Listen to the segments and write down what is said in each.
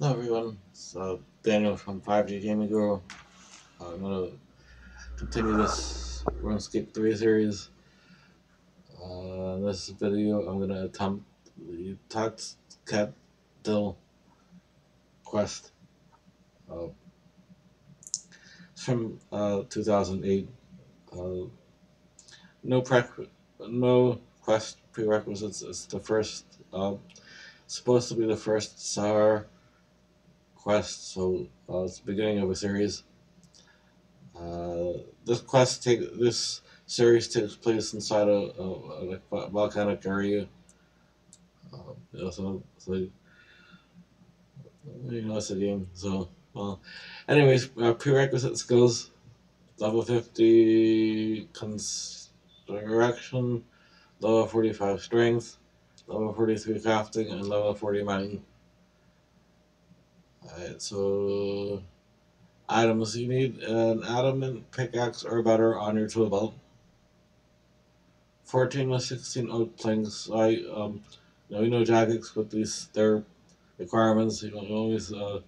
Hello everyone, it's Daniel from 5G Gaming Guro. I'm going to continue this Runescape 3 series. In this video I'm going to attempt the TokTz-Ket-Dill quest. It's from 2008. No quest prerequisites. It's the first, supposed to be the first TzHaar quest, so it's the beginning of a series. This series takes place inside a volcanic area. So it's a game. So anyways, prerequisite skills: level 50 construction, level 45 strength, level 43 crafting, and level 40 mining. Alright, so items: you need an adamant pickaxe or better on your tool belt. 14 to 16 oak planks. Jagex with their requirements. You always so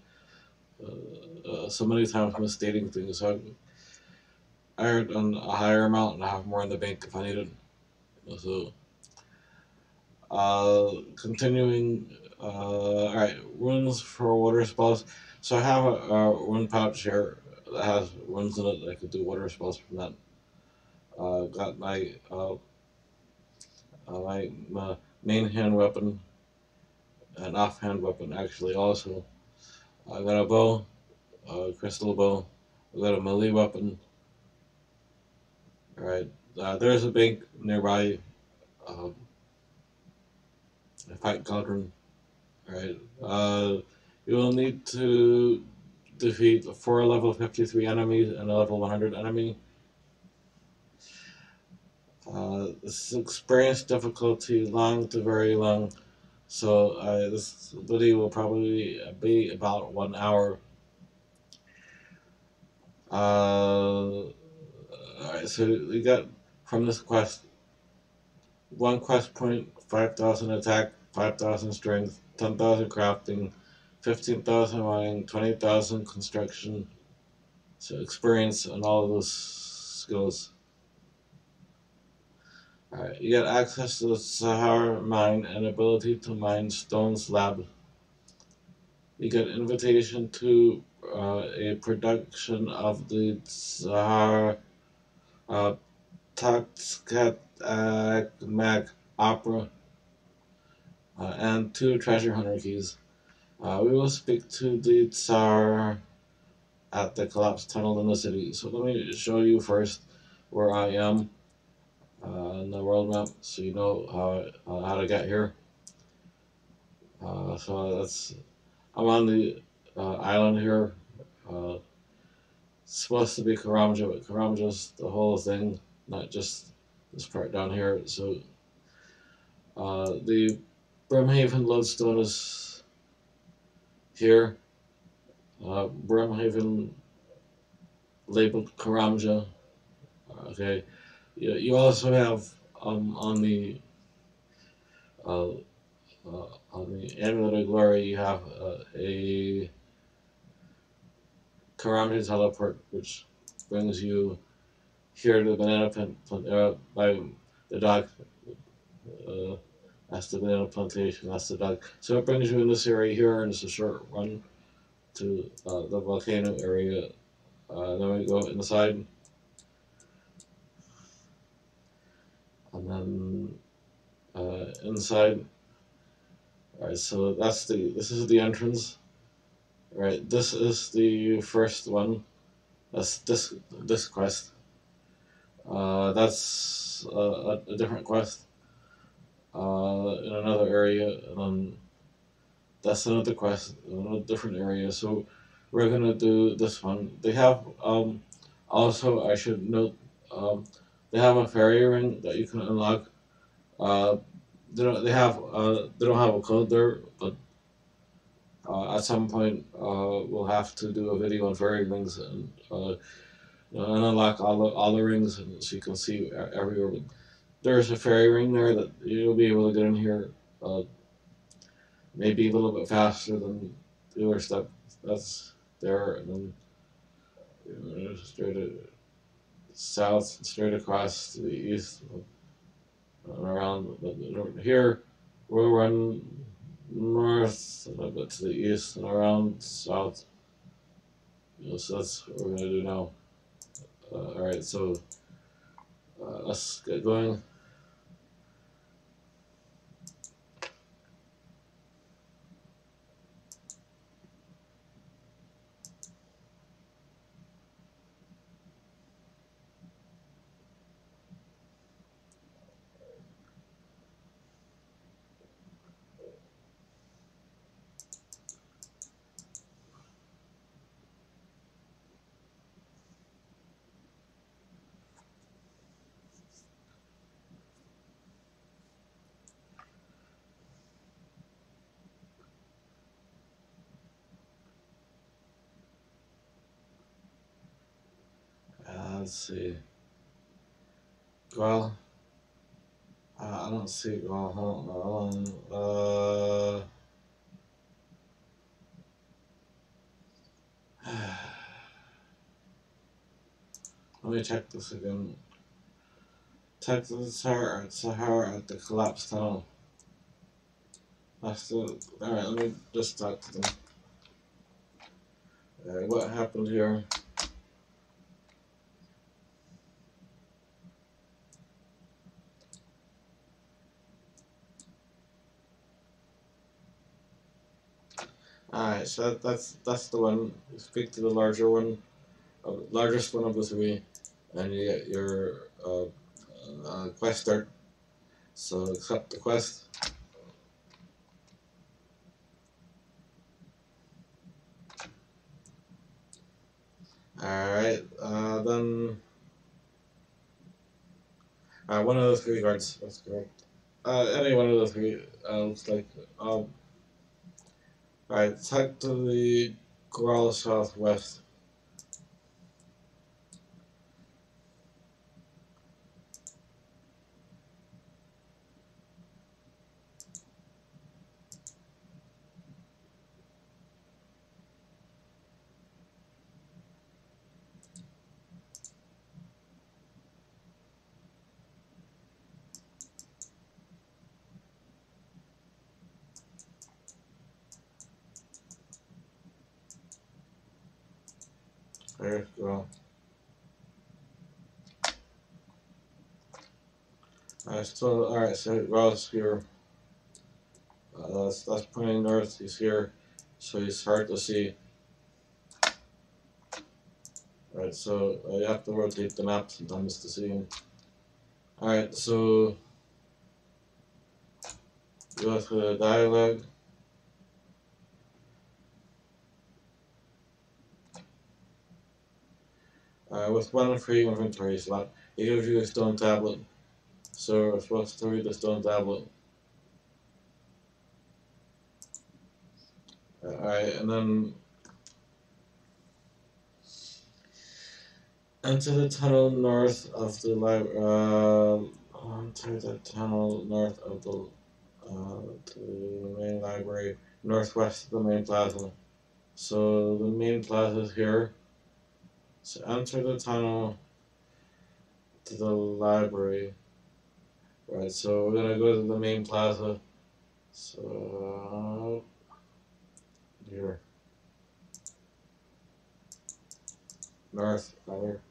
many times misstating things. So I hired on a higher amount and I have more in the bank if I need it. So continuing. Alright, runes for water spells. So I have a rune pouch here that has runes in it that I could do water spells from that. Got my my main hand weapon and offhand weapon actually also. I got a bow, a crystal bow. I got a melee weapon. Alright, there's a bank nearby. I fight Cavern. Alright, you will need to defeat 4 level 53 enemies and a level 100 enemy. This is experience difficulty long to very long, so this video will probably be about 1 hour. Alright, so we got from this quest 1 quest point, 5,000 attack, 5,000 strength, 10,000 crafting, 15,000 mining, 20,000 construction, so experience and all of those skills. Alright, you get access to the TzHaar mine and ability to mine stone slab. You get invitation to a production of the TzHaar TokTz-Ket-Dill opera and 2 treasure hunter keys. We will speak to the TzHaar at the collapsed tunnel in the city. So let me show you first where I am in the world map, so you know how to get here. I'm on the island here. It's supposed to be Karamja, but Karamja's the whole thing, not just this part down here. So the Brimhaven lodestone is here. Brimhaven labeled Karamja. Okay, you also have on the Amulet of Glory, you have a Karamja teleport, which brings you here to the banana plant by the dock. That's the banana plantation. That's the dock. So it brings you in this area here, and it's a short run to the volcano area. Then we go inside, and then inside. Alright, so this is the entrance. Right, this is the first one. That's this quest. That's a different quest in another area, and then that's another quest in a different area. So we're gonna do this one. They have also, I should note, they have a fairy ring that you can unlock. They don't have a code there, but at some point we'll have to do a video on fairy rings and unlock all the rings, and so you can see everywhere. There's a fairy ring there that you'll be able to get in here maybe a little bit faster than the other step. That's there, and then straight south, straight across to the east, and around. But here, we'll run north, a bit to the east, and around south. So that's what we're gonna do now. All right, so let's get going. Let's see. Well, I don't see. Well, hold on. Let me check this again. Check the TzHaar-Hur at the collapsed tunnel. That's the. Alright, let me just talk to them. What happened here? Alright, so that's the one. You speak to the larger one, largest one of the three, and you get your quest start. So accept the quest. Alright, then one of the three guards. That's correct. Any one of the three. Looks like. Alright, head to the Grol southwest. There you go. Alright, so Grol's here. That's pointing north. He's here, so he's hard to see. Alright, so you have to rotate the map sometimes to see him. Alright, so you go to the dialogue. With one free inventory slot, it gives you a stone tablet. So we're supposed to read the stone tablet. Alright, and then enter the tunnel north of the library. Enter the tunnel north of the to the main library, northwest of the main plaza. So the main plaza is here. So enter the tunnel to the library. Right, so we're gonna go to the main plaza. So here. North, rather.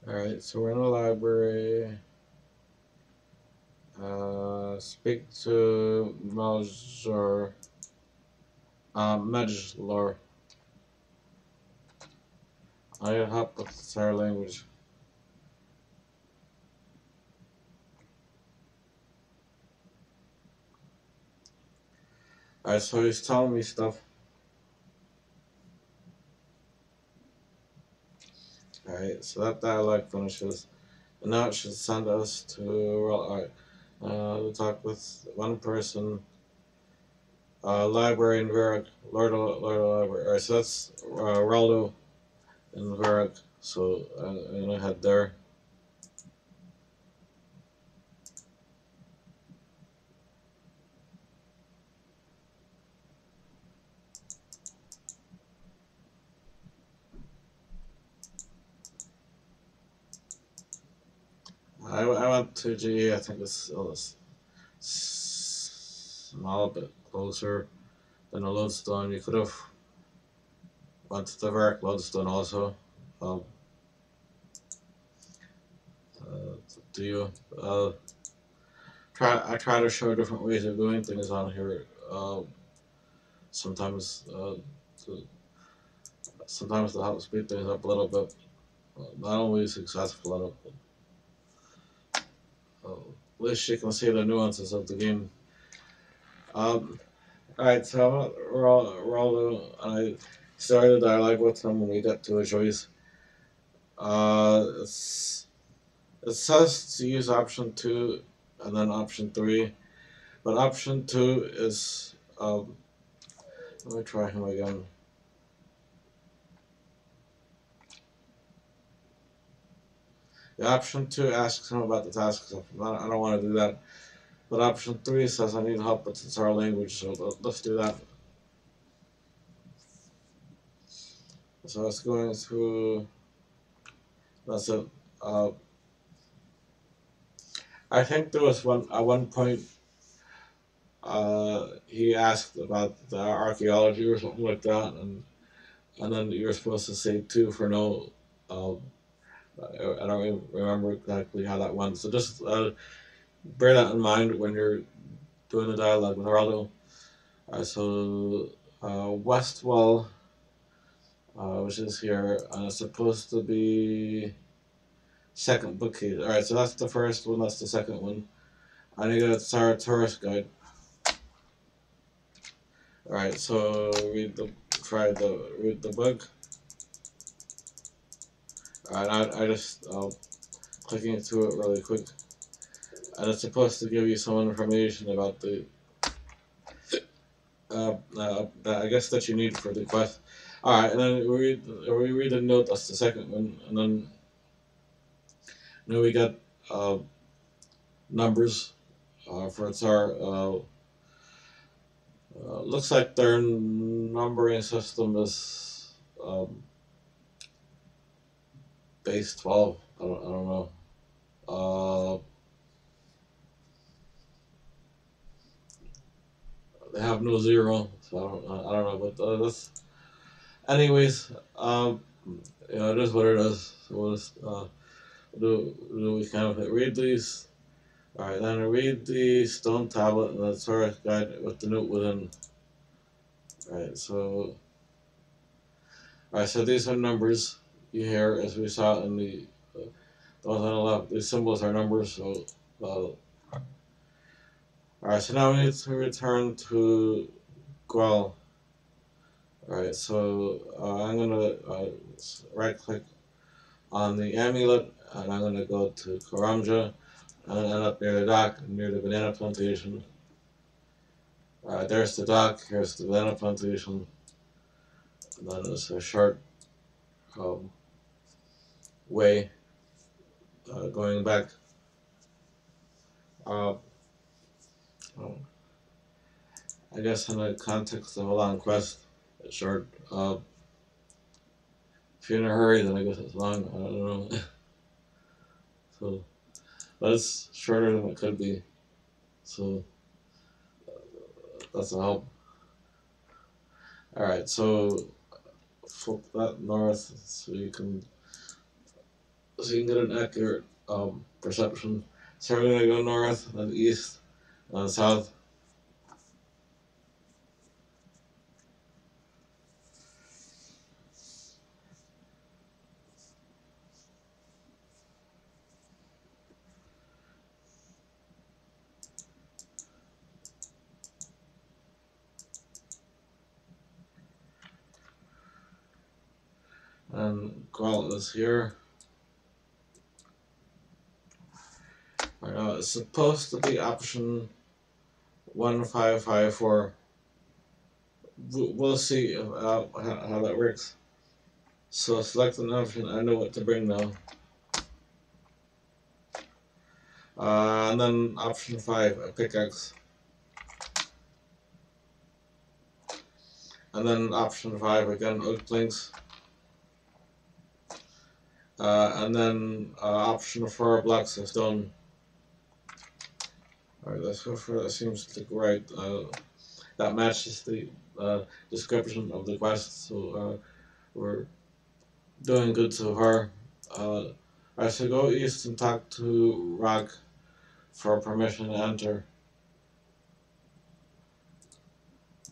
Alright, so we're in the library. Speak to Mej-Kol. Mej-Kol. I need help with the TzHaar language. Alright, so he's telling me stuff. Alright, so that dialogue finishes. And now it should send us to, alright, we'll talk with one person. Library in Varrock, Lord of Library. Alright, so that's Raldo in Varrock. So I'm gonna head there. I went to G. I think it's small bit closer than a lodestone. You could have went to the Varrock lodestone also. Do you? I try to show different ways of doing things on here. Sometimes, to, sometimes to help speed things up a little bit. Not always successful at it, but at least you can see the nuances of the game. Alright, so Roldo, I started a dialogue with him when we got to a choice. It says to use option 2 and then option 3, but option 2 is, let me try him again. The option 2 asks him about the task stuff. I don't want to do that. But option 3 says I need help with the TzHaar language, so let's do that. So it's going through. That's it. I think there was at one point he asked about the archaeology or something like that, and then you're supposed to say 2 for no. I don't remember exactly how that went. So just bear that in mind when you're doing the dialogue with Geraldo. So Westwell, which is here, and it's supposed to be second bookcase. Alright, so that's the first one, that's the second one. I need a TzHaar tourist guide. Alright, so read the book. Alright, I just clicking through it really quick. And it's supposed to give you some information about the I guess that you need for the quest. Alright, and then we read the note, that's the second one, and then we got numbers for TzHaar. Looks like their numbering system is base 12. I don't know. They have no 0, so I don't know. But that's, anyways. It is what it is. So we'll just do we kind of read these. Alright, then I read the stone tablet and the TzHaar guide with the note within. Alright, so these are numbers you hear as we saw in the ones on the left. These symbols are numbers, so alright, so now we need to return to Grol. Alright, so I'm gonna right click on the amulet and I'm gonna go to Karamja. And then end up near the dock, near the banana plantation. There's the dock, here's the banana plantation. And then there's a short way going back. I guess in the context of a long quest, it's short. If you're in a hurry, then I guess it's long. I don't know. So, but it's shorter than it could be. So, that's a help. Alright, so flip that north so you can get an accurate perception. So we're gonna go north, then east, then south. and Grol is here. Right now it's supposed to be option 1554. We'll see how that works. So select an option. I know what to bring now. And then option 5, a pickaxe. And then option 5 again, oak planks. And then option 4, blocks of stone. Alright, let's go for that. Seems to look right. That matches the description of the quest, so we're doing good so far. I should go east and talk to Rok for permission to enter.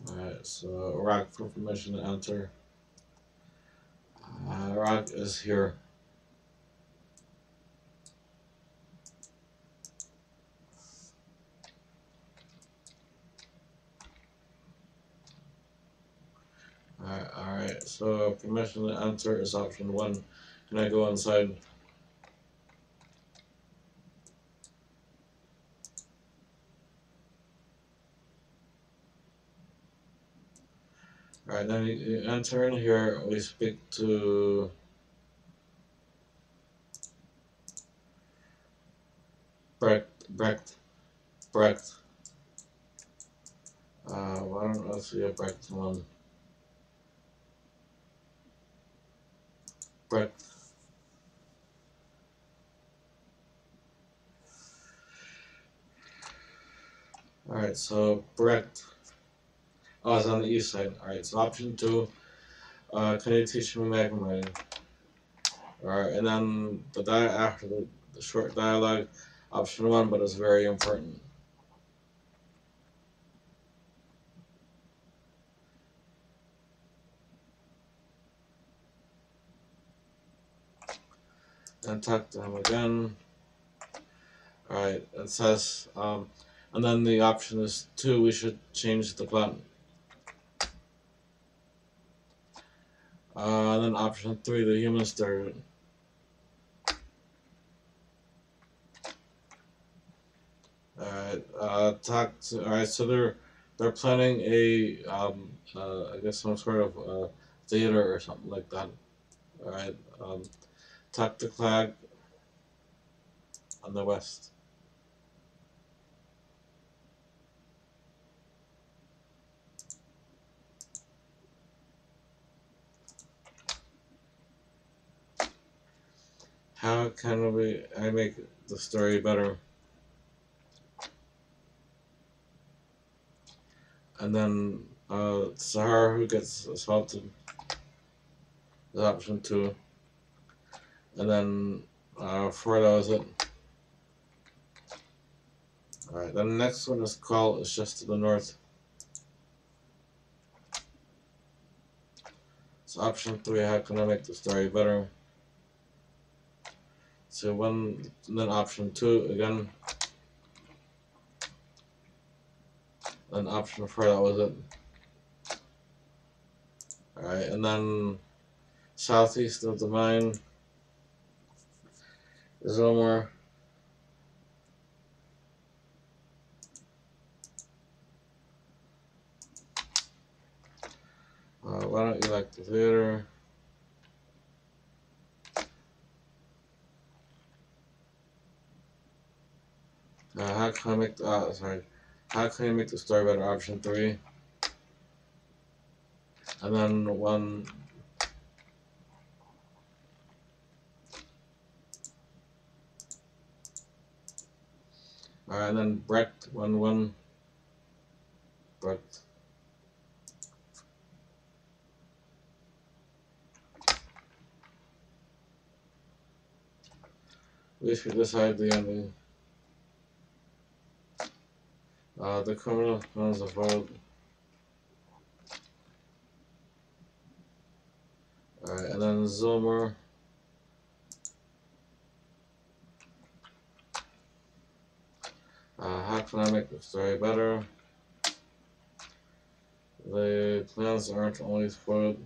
Alright, so Rok for permission to enter. Rok is here. Alright, so permission to enter is option 1. Can I go inside? Alright, then you enter in here, we speak to Brecht. Why don't I see a Brecht one? Brecht. Alright, so Brecht. Oh, it's on the east side. Alright, so option 2. Can you teach me magma mining? Alright, and then after the short dialogue, option 1, but it's very important. And talk to him again. Alright, it says, and then the option is 2, we should change the plan. And then option 3, the human started. Alright, so they're planning a I guess some sort of theater or something like that. Alright, talk to Klag on the west. How can I make the story better? And then TzHaar-Hur gets assaulted is option 2. And then 4, that was it. Alright, then the next one is Call, it's just to the north. So option 3, how can I make the story better? So 1, and then option 2 again. Then option 4, that was it. Alright, and then southeast of the mine is Xil-Mor. Why don't you like the theater? How can I make the, how can you make the story better? Option 3. And then 1. Alright, and then Brecht 1. Brecht. We should decide the ending. The criminal plans of world. Alright, and then Xil-Mor. How can I make the story better? The plans aren't only spoiled.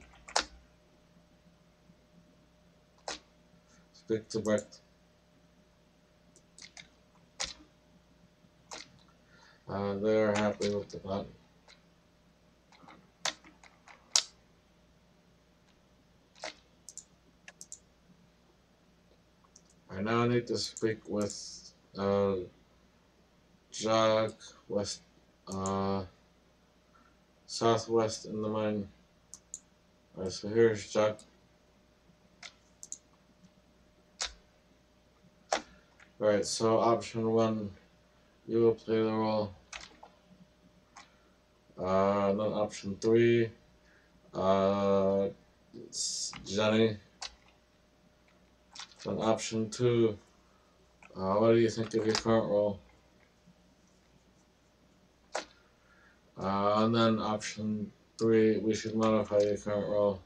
speak to Brett. They are happy with the plan. I now need to speak with Jack West, Southwest in the mine. Alright, so here's Jack. Alright, so option 1, you will play the role. Then option 3, it's Jenny. Then option 2, what do you think of your current role? And then option 3, we should modify your current role.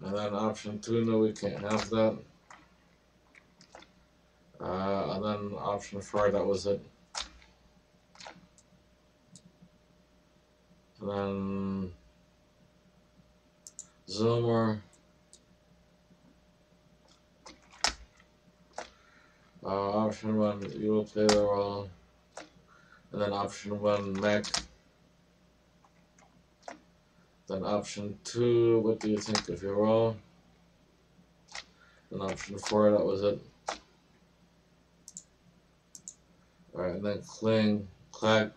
And then option 2, no, we can't have that. And then option 4, that was it. And then Xil-Mor. Option 1, you will play the role. And then option 1, Mech. Then option 2, what do you think of your role? Then option 4, that was it. Alright, and then Ket-Klag.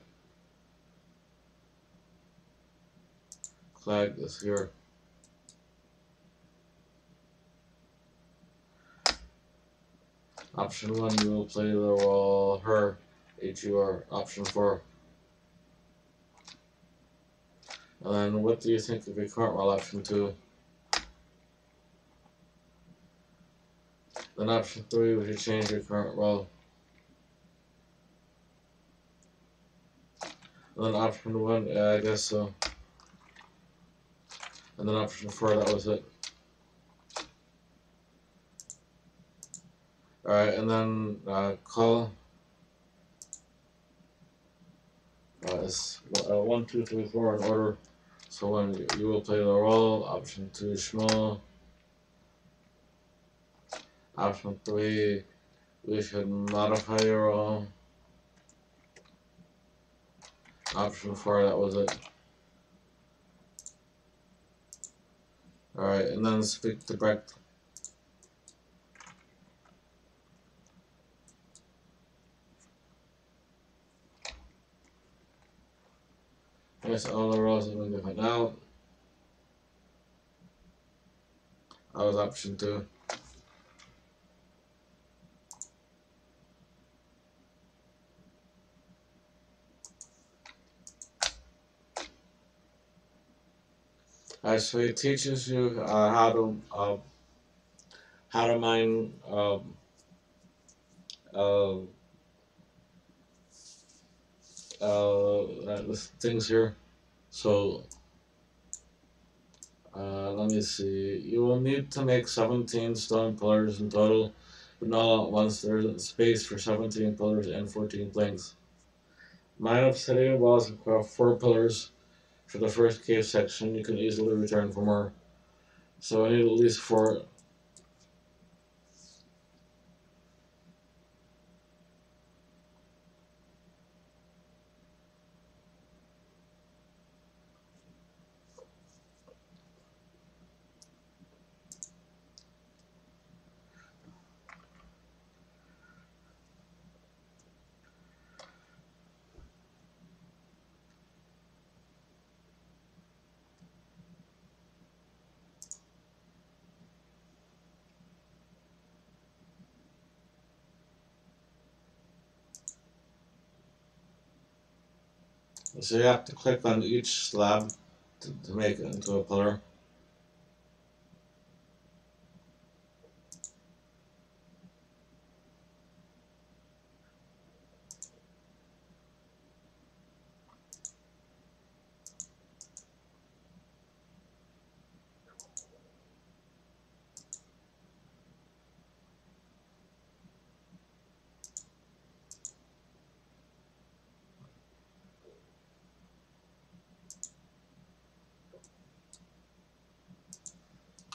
Ket-Klag is here. Option 1, you will play the role Her, H-U-R. Option 4. And then what do you think of your current role? Option 2. Then option 3, we should change your current role. And then option 1, yeah, I guess so. And then option 4, that was it. Alright, and then call. It's 1, 2, 3, 4 in order. So 1, you will play the role. Option 2, Shmo. Option 3, we should modify your role. Option 4, that was it. Alright, and then speak to Brett. Yes, all the roles have been given out. That was option 2. Alright, so he teaches you how to mine things here. So let me see. You will need to make 17 stone pillars in total, but not all at once. There isn't space for 17 pillars and 14 planks. Mine obsidian walls and craft 4 pillars for the first cave section. You can easily return for more. So I need at least 4. So you have to click on each slab to make it into a pillar.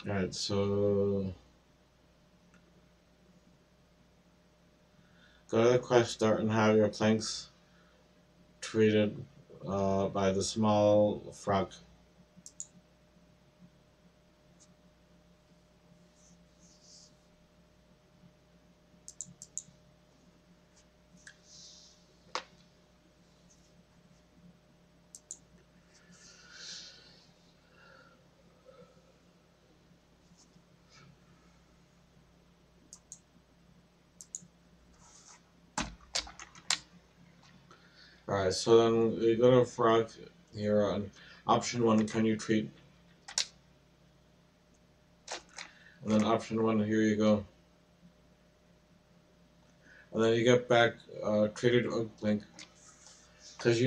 Alright, so go to the quest start and have your planks treated by the small frog. Alright, so then you go to frog here on option 1, can you treat? And then option 1, here you go. And then you get back treated oak plank. Because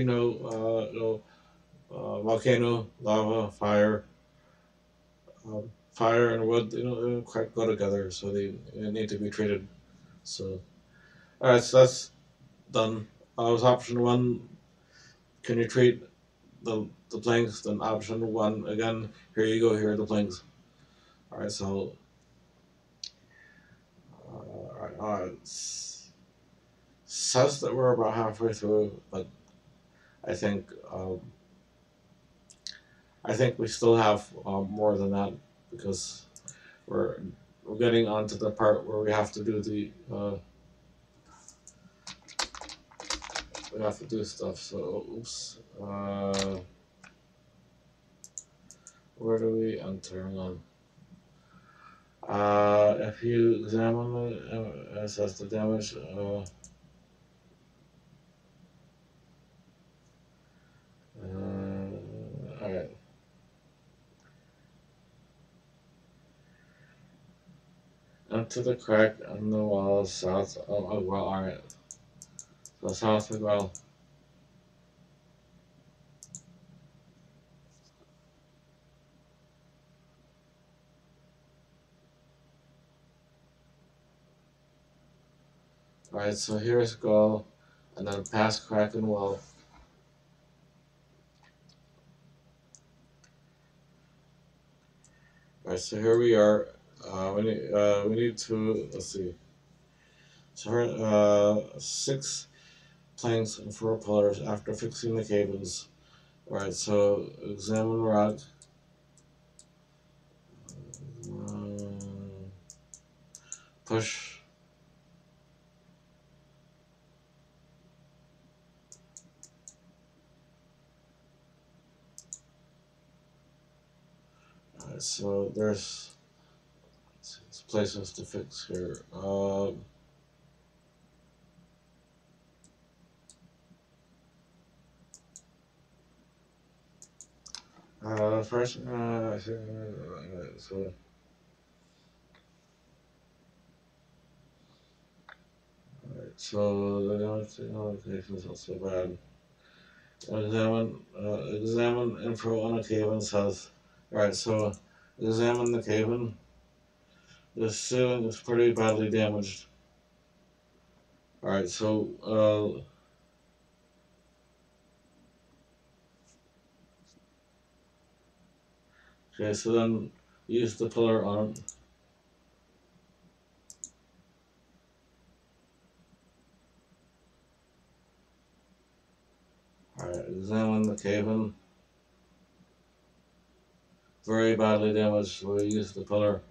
volcano, lava, fire, fire and wood, they don't quite go together, so they need to be treated. So, alright, so that's done. Was option 1, can you treat the planks? Then option 1, again, here you go, here are the planks. Alright, so, says that we're about halfway through, but I think we still have more than that, because we're getting onto the part where we have to do the we have to do stuff. So oops, where do we enter on? If you examine it, assess the damage. Alright. Into the crack on the wall south of well, alright. So south of well. Alright, so here's Guro, and then past crack and well. Alright, so here we are. We need to, let's see. So we're 6 planks and 4 pillars after fixing the cables. Alright, so examine rock. Push. Alright, so there's places to fix here. First, so. Alright, so the notification is not so bad. Examine info on a Cavern south. Alright, so examine the Cavern. The ceiling is pretty badly damaged. Alright, so okay, so then use the pillar on it. Alright, examine the Cavern. Very badly damaged, so we use the pillar.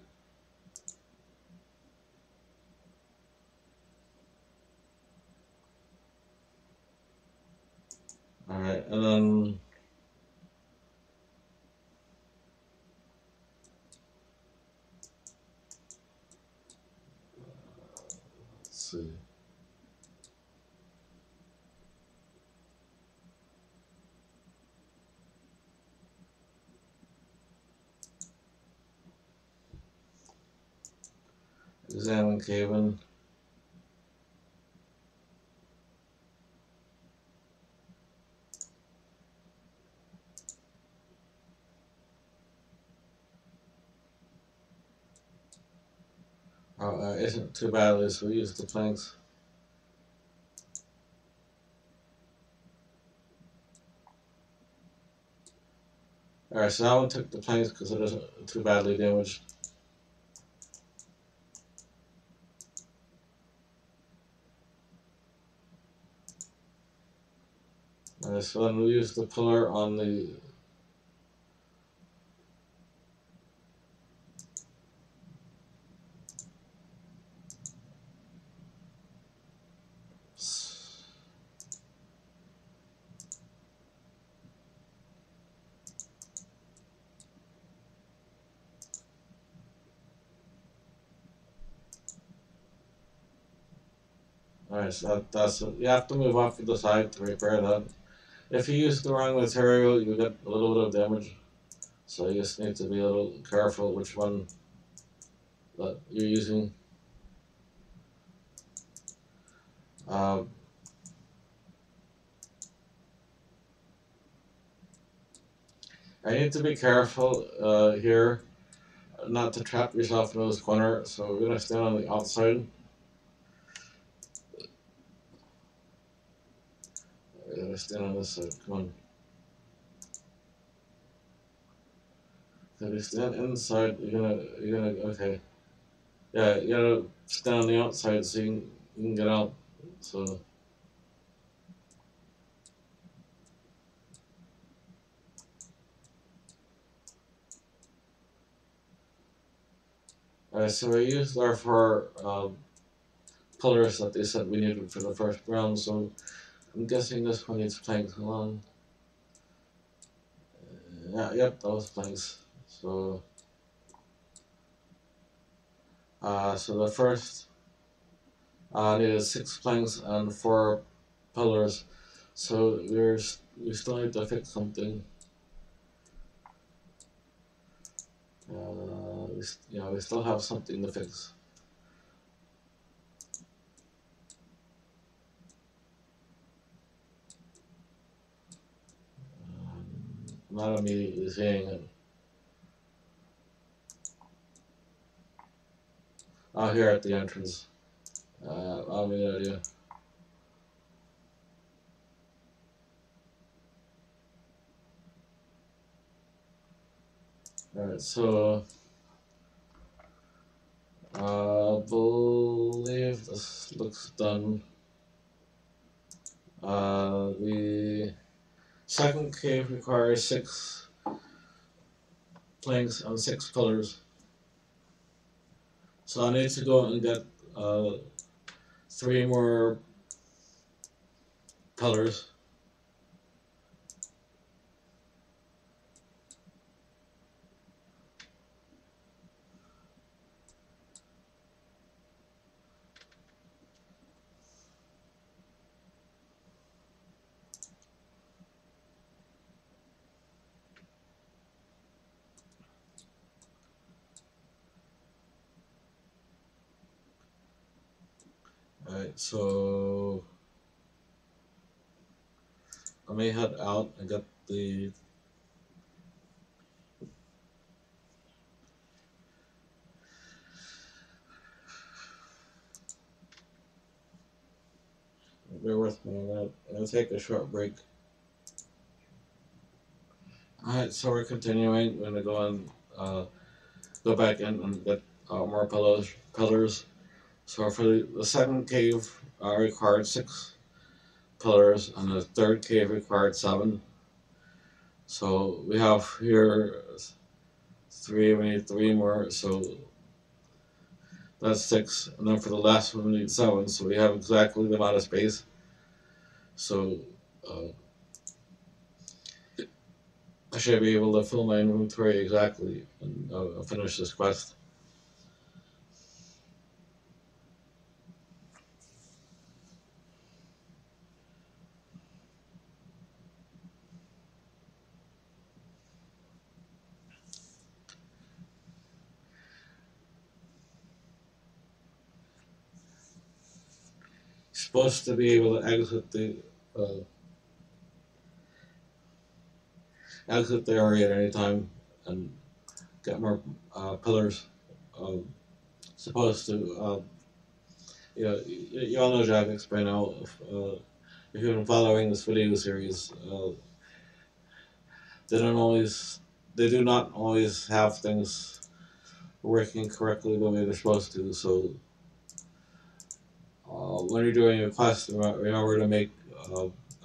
Alright, and then let's see. Examine Cavern. Isn't too badly, so we use the planks. Alright, so that one took the planks because it isn't too badly damaged. So then we use the pillar on the Alright, so that's you have to move off to the side to repair that. If you use the wrong material, you get a little bit of damage. So you just need to be a little careful which one that you're using. Uh, I need to be careful here, not to trap yourself in this corner. So we're gonna stand on the outside. We're gonna stand on this side. Come on. If you stand inside, you're gonna okay. Yeah, you gotta stand on the outside so you can get out. So. So we used our four pillars that they said we needed for the first round, so I'm guessing this one needs planks. Hold on. Yeah, yep, that was planks. So, so the first needed 6 planks and 4 pillars. So we still need to fix something. We still have something to fix. I'm not immediately seeing it. Oh, here at the entrance. I'll have an idea. Alright, so I believe this looks done. The second cave requires 6 planks and 6 pillars. So I need to go and get 3 more pillars. Alright, so I may head out and get the bear with me on that. I'm gonna take a short break. Alright, so we're continuing. We're gonna go and go back in and get more pillars. So for the second cave required 6 pillars, and the third cave required 7. So we have here 3. We need 3 more. So that's 6, and then for the last one we need 7. So we have exactly the amount of space. So I should be able to fill my inventory exactly and finish this quest. Supposed to be able to exit the area at any time and get more pillars. Supposed to, you all know Javix by now. If you've been following this video series, they do not always have things working correctly the way they're supposed to. So when you're doing a quest, remember to make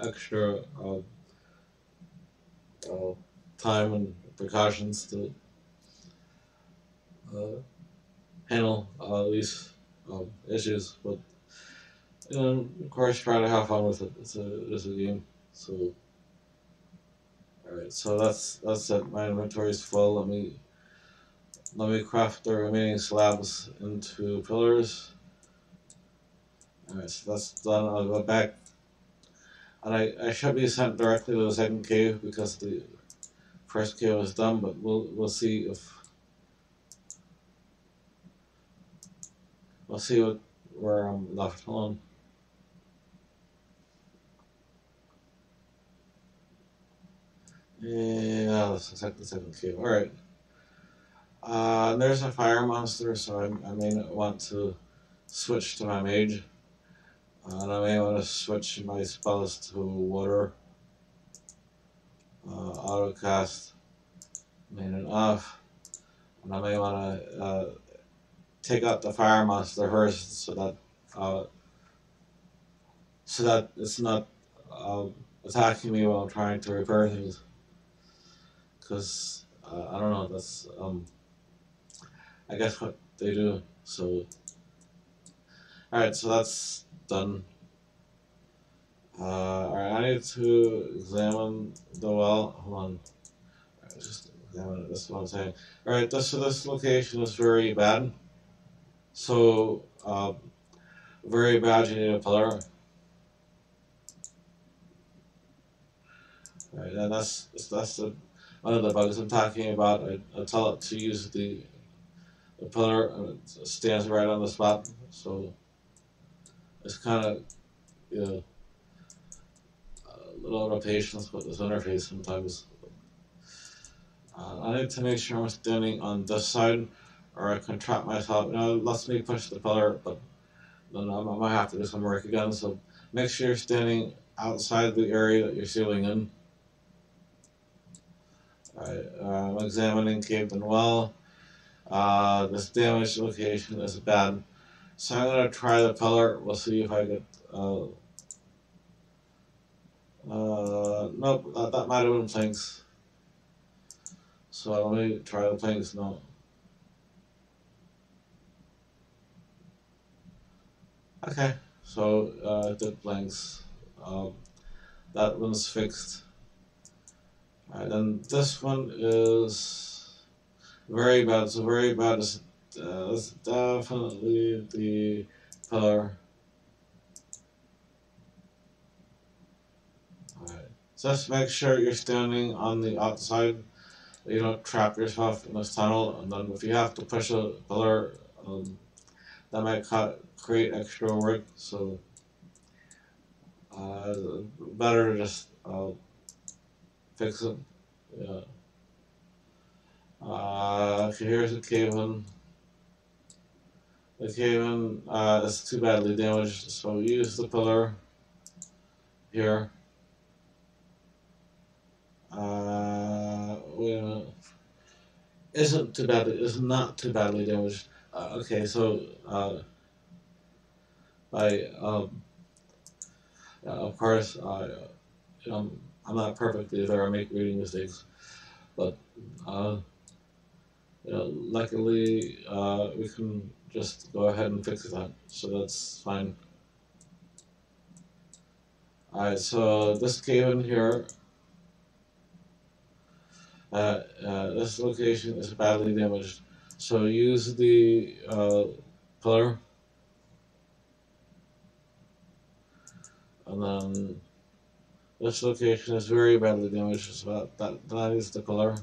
extra time and precautions to handle these issues. But of course, try to have fun with it. It's a game. So, all right. So that's it. My inventory is full. Let me craft the remaining slabs into pillars. All right. So that's done. I'll go back, and I should be sent directly to the second cave because the first cave is done. But we'll see if we'll see where I'm left alone. Yeah, that's exactly the second cave. All right. There's a fire monster, so I may not want to switch to my mage. And I may want to switch my spells to water, auto cast, main and off. And I may want to take out the fire monster first so that it's not attacking me while I'm trying to repair things. Because I don't know, that's I guess what they do. So, alright, so that's done. Alright, I need to examine the well. Hold on. Right, just examine it. This is what I'm saying. Alright, this location is very bad. So, very bad, you need a pillar. Right, and that's one of the bugs I'm talking about. I tell it to use the pillar, and it stands right on the spot. So, it's kind of, you know, a little out of patience with this interface sometimes. I need to make sure I'm standing on this side, or I can trap myself. It lets me push the pillar, but then I might have to do some work again. So make sure you're standing outside the area that you're sealing in. Alright, I'm examining cave and well. This damaged location is bad. So I'm going to try the pillar. We'll see if I get... nope, that might have been planks. So let me try the planks now. Okay, so I did planks. That one's fixed. Alright, then this one is very bad. So very bad is definitely the pillar. Alright, so just make sure you're standing on the outside. You don't trap yourself in this tunnel, and then if you have to push a pillar, that might create extra work. So better to just fix it. Yeah. Okay, here's the Cavern. The Cavern is too badly damaged, so use the pillar here. Wait a minute. Is not too badly damaged. Okay, so of course, I'm not perfect either. I make reading mistakes, but luckily we can just go ahead and fix that, so that's fine. Alright, so this cave in here, this location is badly damaged, so use the pillar, and then this location is very badly damaged, so that is the pillar.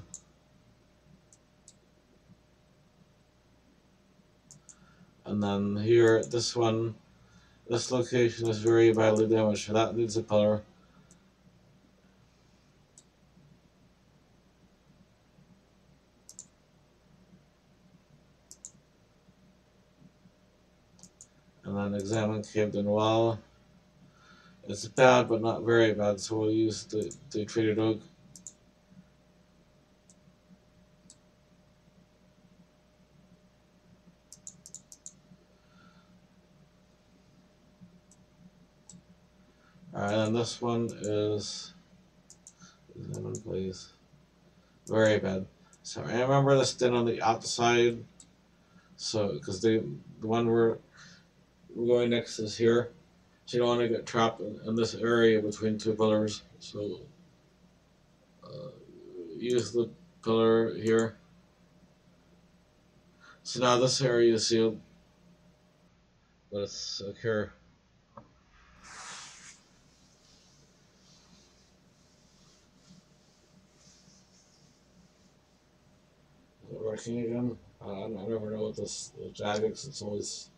And then here, this location is very badly damaged, so that needs a pillar. And then examine caved in well. It's bad, but not very bad, so we'll use the treated oak. Alright, and this one is Examine, please. Very bad. So I remember this then on the outside. So because the one we're going next is here. So you don't want to get trapped in this area between two pillars. So use the pillar here. So now this area is sealed, but it's secure. Is it working again? I never know what this jaggeds. It's always.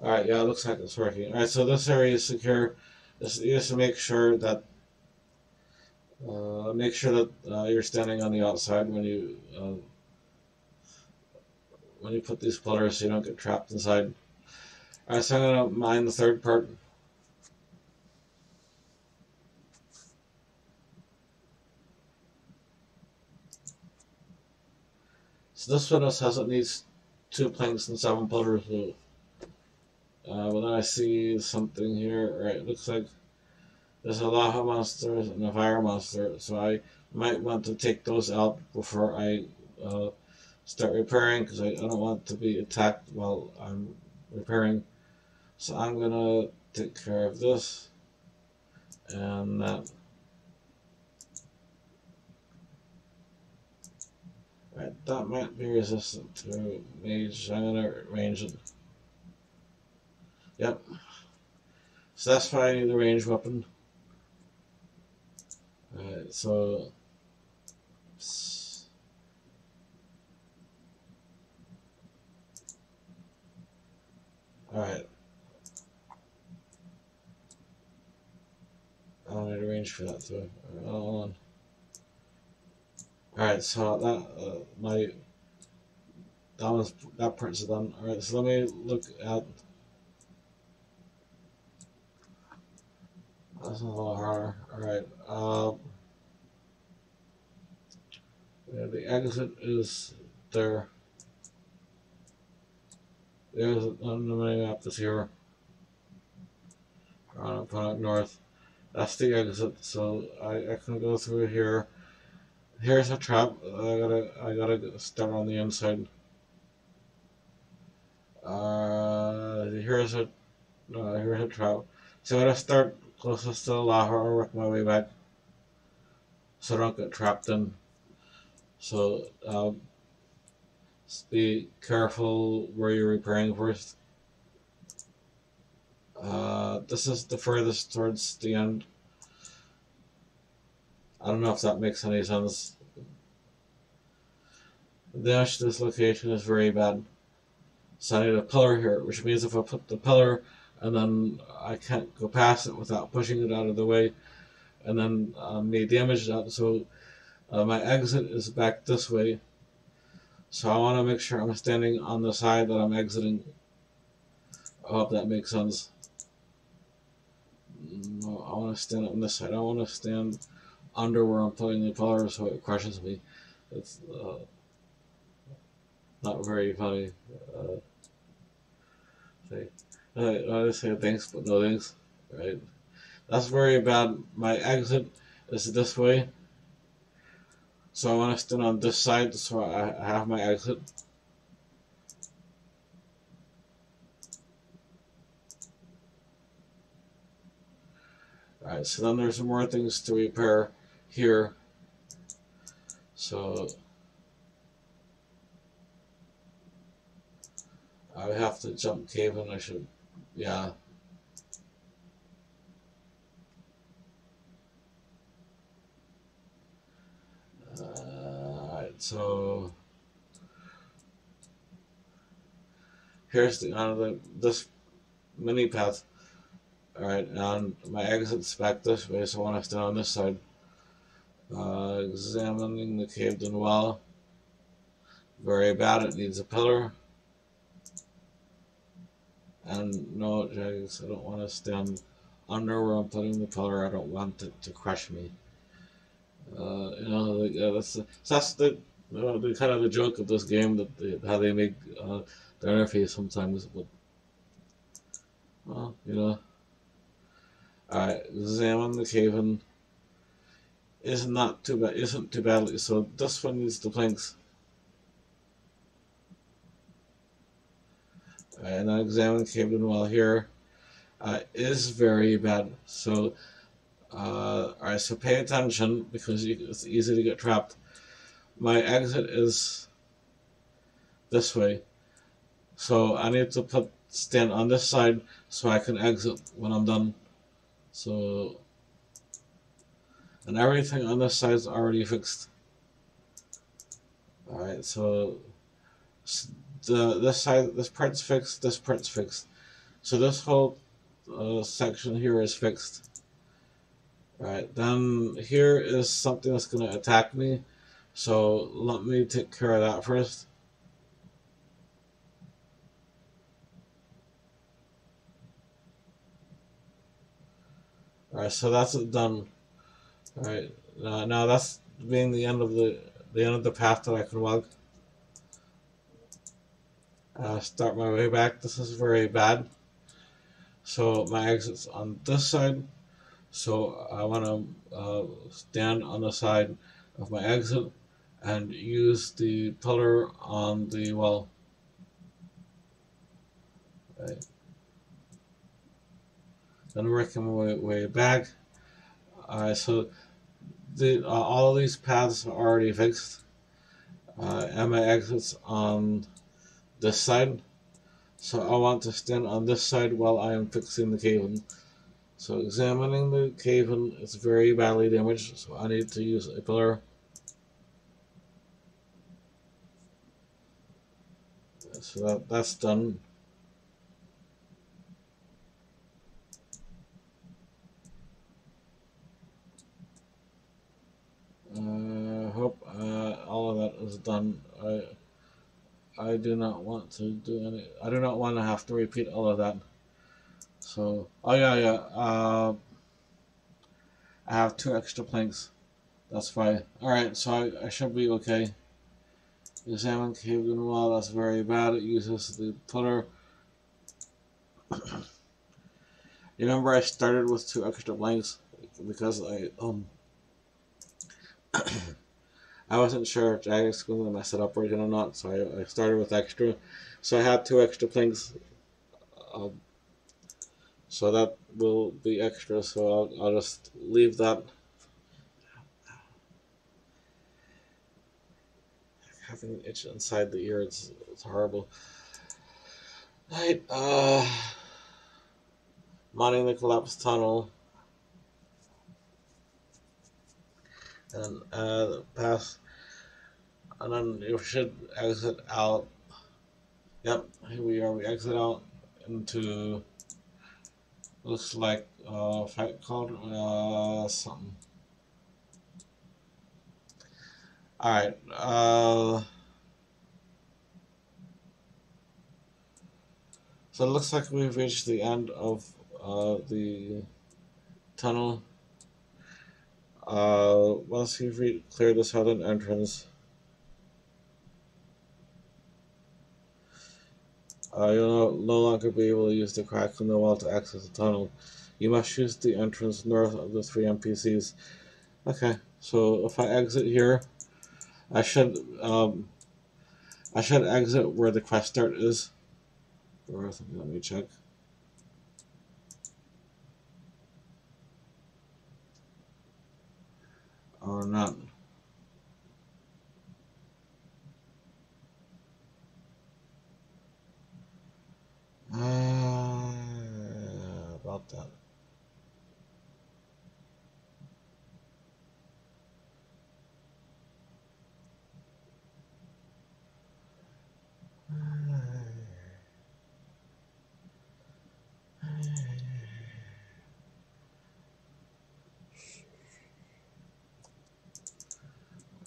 Alright, yeah, it looks like it's working. Alright, so this area is secure. Just to make sure that you're standing on the outside when you put these pillars, so you don't get trapped inside. Alright, so I'm gonna mine the third part. So this one says it needs 2 planks and 7 pillars. So, but then I see something here. Right, it looks like there's a lava monster and a fire monster. So I might want to take those out before I start repairing, because I don't want to be attacked while I'm repairing. So I'm gonna take care of this and that. Right, that might be resistant to mage. I'm gonna range it. Yep. So that's why I need the ranged weapon. Alright, so. Alright. I don't need a range for that too. Hold on. Alright, so that part's done. Alright, so let me look at. That's a little harder. Alright, yeah, the exit is there. There's on the map this here. Up north. That's the exit, so I can go through here. Here's a trap. I gotta start on the inside. Here's a trap. So I gotta start closest to the lava or work my way back, so I don't get trapped in. So just be careful where you're repairing first. This is the furthest towards the end. I don't know if that makes any sense. The damage to this location is very bad. So I need a pillar here, which means if I put the pillar and then I can't go past it without pushing it out of the way, and then need damage that. So my exit is back this way. So I want to make sure I'm standing on the side that I'm exiting. I hope that makes sense. No, I want to stand on this side. I want to stand under where I'm putting the pillar so it crushes me. It's not very funny. I just say thanks, but no thanks. Right? That's very bad. My exit is this way. So I want to stand on this side so I have my exit. Alright, so then there's some more things to repair here. So I have to jump cave and I should, yeah. Alright, so here's this mini path. Alright, and my exit's back this way, so I want to stand on this side. Examining the caved-in wall. Very bad, it needs a pillar. And no jags, I don't want to stand under where I'm putting the pillar, I don't want it to crush me. That's the kind of the joke of this game, that how they make the interface sometimes, but well, Alright, examine the cave-in. isn't too badly. So this one needs the planks. And I examine Cavern well here. Is very bad. So alright, so pay attention because it's easy to get trapped. My exit is this way. So I need to stand on this side so I can exit when I'm done. So, and everything on this side is already fixed. Alright, so this side, this part's fixed, this part's fixed. So this whole section here is fixed. Alright, then here is something that's going to attack me. So let me take care of that first. Alright, so that's done. Alright, now that's being the end of the path that I can walk. Start my way back. This is very bad. So my exit's on this side. So I want to stand on the side of my exit and use the pillar on the wall. Right. Then working my way back. So all of these paths are already fixed. And my exit's on this side. So I want to stand on this side while I am fixing the Cavern. So examining the Cavern is very badly damaged, so I need to use a pillar. So that's done. Hope all of that is done. I do not want to do any. I do not want to have to repeat all of that. So, oh yeah. I have 2 extra planks. That's fine. Alright, so I should be okay. Examine Cavern wall, that's very bad. It uses the pillar. You remember I started with 2 extra planks because I wasn't sure if Jagex was going to mess it up or not, so I started with extra. So I had 2 extra planks. So that will be extra, so I'll just leave that. Having an itch inside the ear, it's horrible. Right, mining the collapsed tunnel. And pass. And then you should exit out. Yep, here we are. We exit out into, looks like fight called something. Alright, so it looks like we've reached the end of the tunnel. Once you've cleared the southern entrance, you'll no longer be able to use the crack in the wall to access the tunnel. You must use the entrance north of the 3 NPCs. Okay, so if I exit here, I should exit where the quest start is. Or let me check. Or not. About that.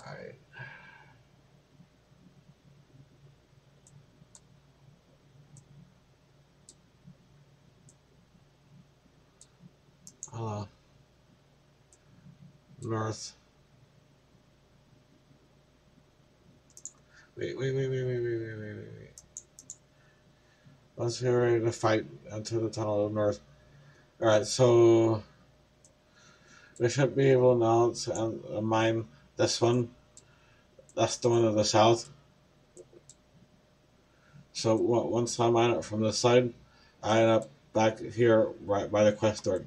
Alright. North. Wait. Once we're ready to fight, enter the tunnel of north. Alright, so we should be able now to mine this one. That's the one to the south. So once I mine it from this side, I end up back here right by the quest door.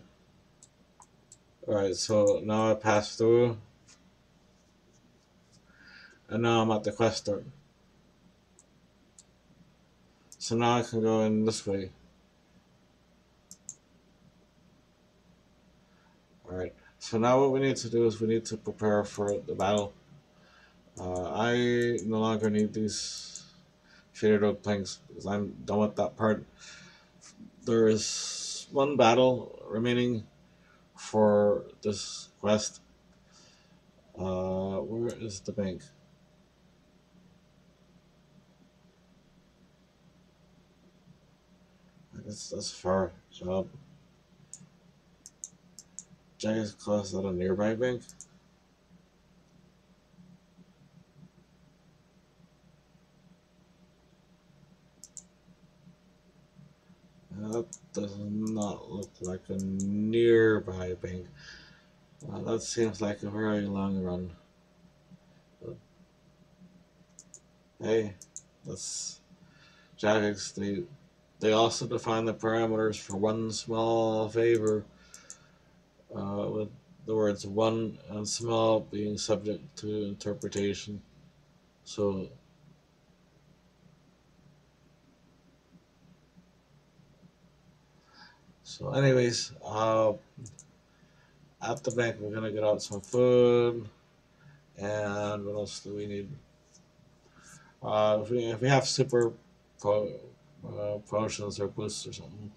Alright, so now I pass through, and now I'm at the quest door. So now I can go in this way. Alright, so now what we need to do is we need to prepare for the battle. I no longer need these shaded oak planks because I'm done with that part. There is one battle remaining for this quest. Where is the bank? I guess that's far. So, Jagged's close at a nearby bank. That does not look like a nearby bank. That seems like a very long run. But, hey, that's Jagex. They also define the parameters for one small favor, with the words one and small being subject to interpretation. So anyways, at the bank we're gonna get out some food, and what else do we need? If we have super potions or boosts or something,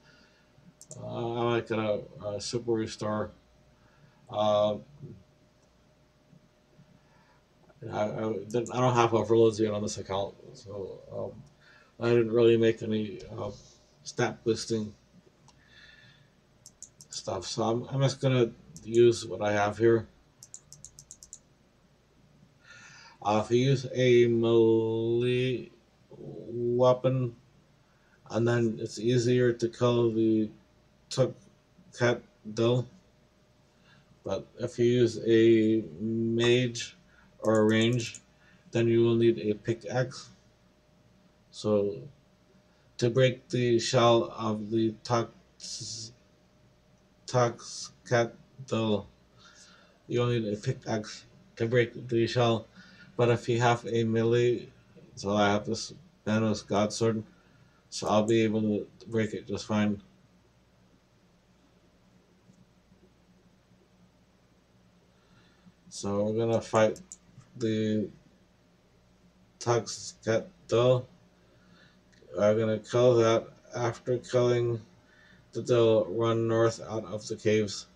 I might get a super restore. Uh, I don't have overloads yet on this account, so I didn't really make any stat boosting stuff. So I'm just gonna use what I have here. If you use a melee weapon, and then it's easier to kill the TokTz-Ket-Dill. But if you use a mage or a range, then you will need a pickaxe. So to break the shell of the TokTz-Ket-Dill, you'll need a pickaxe to break the shell. But if you have a melee, so I have this Thanos God Sword, so I'll be able to break it just fine. So we're gonna fight the TokTz-Ket-Dill. I'm gonna kill that. After killing the Dill, run north out of the caves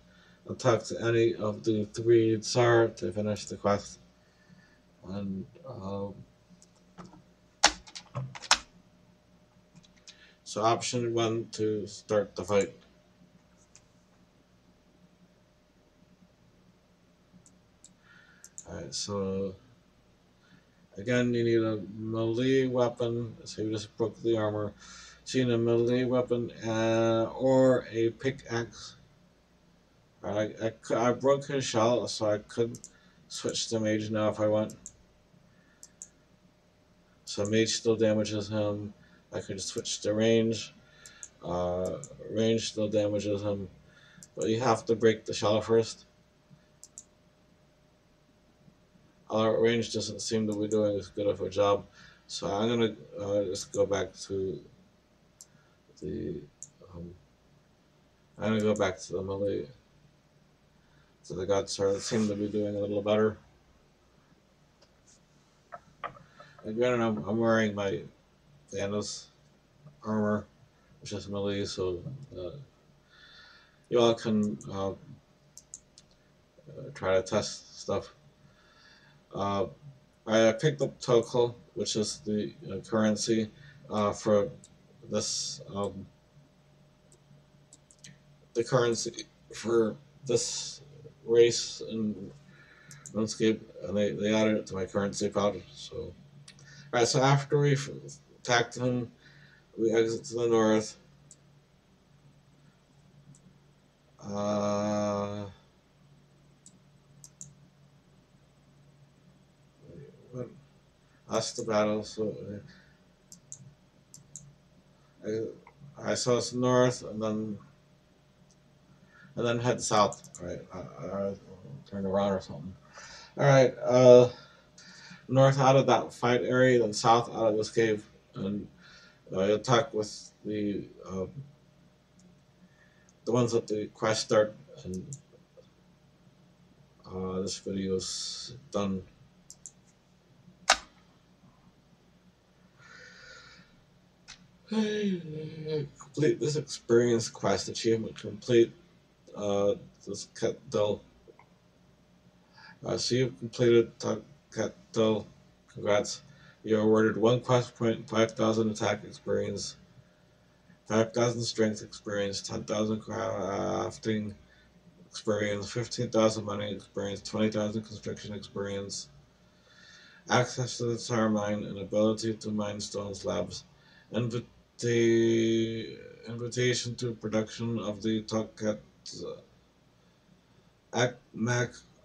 and talk to any of the three TzHaar to finish the quest. And so option 1 to start the fight. Alright, so again you need a melee weapon, so you just broke the armor. So you need a melee weapon or a pickaxe. I broke his shell, so I could switch to mage now if I want. So mage still damages him. I could switch to range. Range still damages him, but you have to break the shell first. Range doesn't seem to be doing as good of a job, so I'm gonna just go back to the. I'm gonna go back to the melee. So the God Sword seem to be doing a little better. Again, I'm wearing my Thanos armor, which is melee, so you all can try to test stuff. I picked up Mej-Kol, which is the currency for this. The currency for this race in Runescape, and they added it to my currency pouch. So, alright. So after we attacked him, we exit to the north. That's the battle. So I saw us north, and then head south. All right, turn around or something. All right, north out of that fight area, then south out of this cave, and attack with the ones at the quest start, and this video's done. Complete this experience quest achievement. Complete this Ket-Dill. So you've completed TokTz-Ket-Dill. Congrats. You're awarded 1 quest point, 5,000 attack experience, 5,000 strength experience, 10,000 crafting experience, 15,000 mining experience, 20,000 construction experience, access to the TzHaar mine, and ability to mine stone slabs, invitation to production of the TokTz-Ket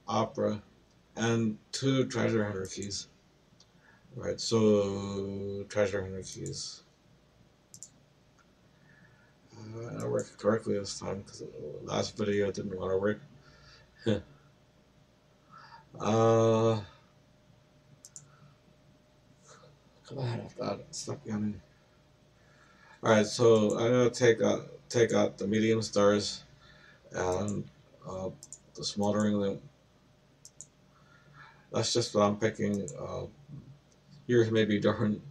opera, and 2 treasure hunter keys. Right, so treasure hunter keys. I worked correctly this time because the last video didn't want to work. Come on, off that. Stop yawning. Alright, so I'm gonna take out the medium stars and the smoldering loop. That's just what I'm picking. Yours may be different.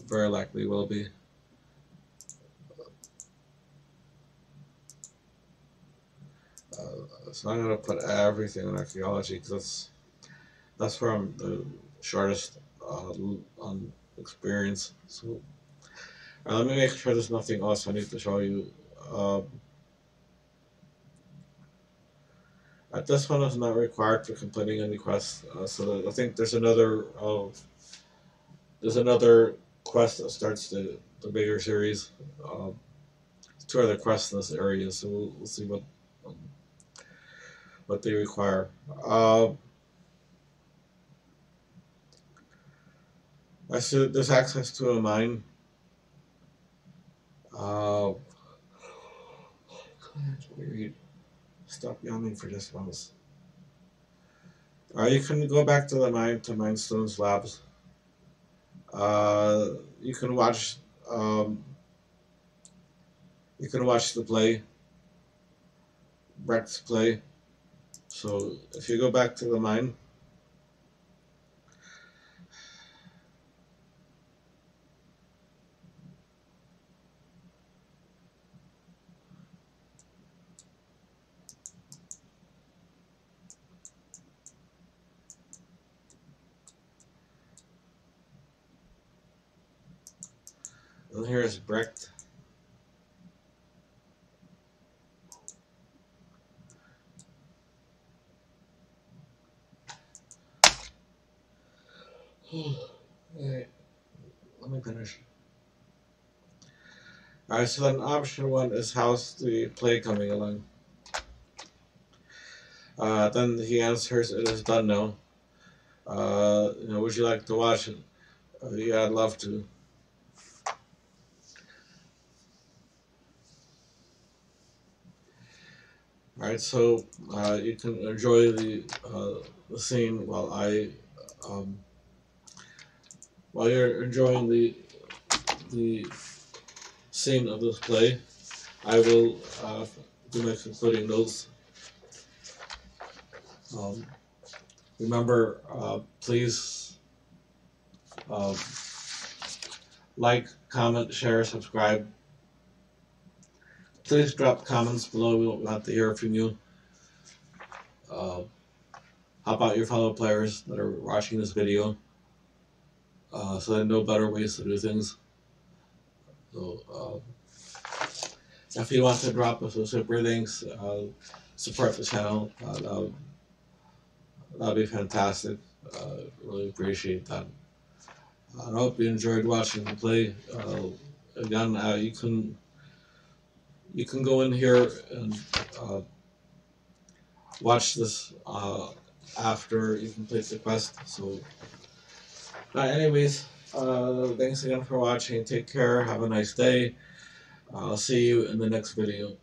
Very likely will be. So I'm gonna put everything in archaeology because that's where I'm the shortest on experience. So let me make sure there's nothing else I need to show you. This one is not required for completing any quests. So I think there's another quest that starts the bigger series. 2 other quests in this area, so we'll see what they require. I see there's access to a mine. Stop yawning for just once. You can go back to the mine to mine stone slabs. You can watch. You can watch the play. Brecht's play. So if you go back to the mine. And here's Brecht. Alright, let me finish. Alright, so then option 1 is how's the play coming along? Then he answers, it is done now. Would you like to watch it? Yeah, I'd love to. Alright, so you can enjoy the scene while you're enjoying the scene of this play. I will do my concluding notes. Remember, please like, comment, share, subscribe. Please drop comments below. We don't have to hear from you. How about your fellow players that are watching this video? So they know better ways to do things. So if you want to drop us a super thanks, support the channel, that'd be fantastic. Really appreciate that. I hope you enjoyed watching the play. Again, you can go in here and watch this after you complete the quest. So Anyways, thanks again for watching. Take care. Have a nice day. I'll see you in the next video.